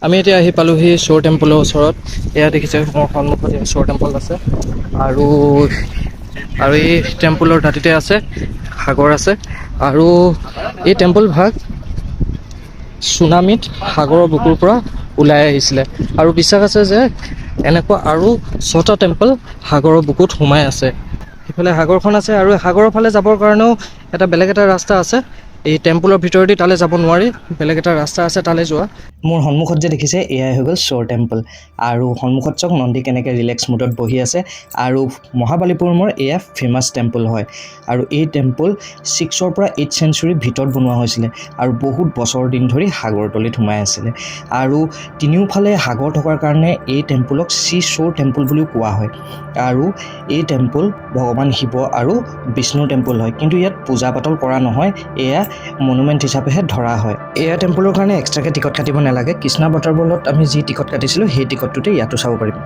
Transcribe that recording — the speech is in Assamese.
আমি এতিয়া আহি পালোহি শ্বৰ টেম্পলৰ ওচৰত। এয়া দেখিছে মোৰ সন্মুখত শ্বৰ টেম্পল আছে আৰু এই টেম্পলৰ দাঁতিতে আছে সাগৰ আছে আৰু এই টেম্পল ভাগ চুনামিত সাগৰৰ বুকুৰ পৰা ওলাই আহিছিলে আৰু বিশ্বাস আছে যে এনেকুৱা আৰু 6টা টেম্পল সাগৰৰ বুকুত সোমাই আছে। সিফালে সাগৰখন আছে আৰু সাগৰৰ ফালে যাবৰ কাৰণেও বেলেগ এটা ৰাস্তা আছে। এই টেম্পলৰ ভিতৰেদি তালৈ যাব নোৱাৰি, বেলেগ এটা ৰাস্তা আছে তালৈ যোৱা। মোৰ সন্মুখত যে দেখিছে এয়াই হৈ গ'ল শ্বৰ টেম্পল আৰু সন্মুখত চাওক নন্দী কেনেকৈ ৰিলেক্স মুডত বহি আছে আৰু মহাবালিপুৰমৰ এয়া ফেমাছ টেম্পল হয় আৰু এই টেম্পল 6ৰ পৰা 8th চেঞ্চুৰীৰ ভিতৰত বনোৱা হৈছিলে আৰু বহুত বছৰ দিন ধৰি সাগৰ তলিত সোমাই আছিলে আৰু তিনিওফালে সাগৰ থকাৰ কাৰণে এই টেম্পলক শ্বৰ টেম্পল বুলিও কোৱা হয় আৰু এই টেম্পল ভগৱান শিৱ আৰু বিষ্ণুৰ টেম্পল হয়, কিন্তু ইয়াত পূজা পাতল কৰা নহয়, এয়া মনুমেণ্ট হিচাপেহে ধৰা হয়। এয়া টেম্পলৰ কাৰণে এক্সট্ৰাকৈ টিকট কাটিব নালাগে। কৃষ্ণা ৱাটাৰফলত আমি যি টিকট কাটিছিলোঁ সেই টিকটটোতে ইয়াতো চাব পাৰিম।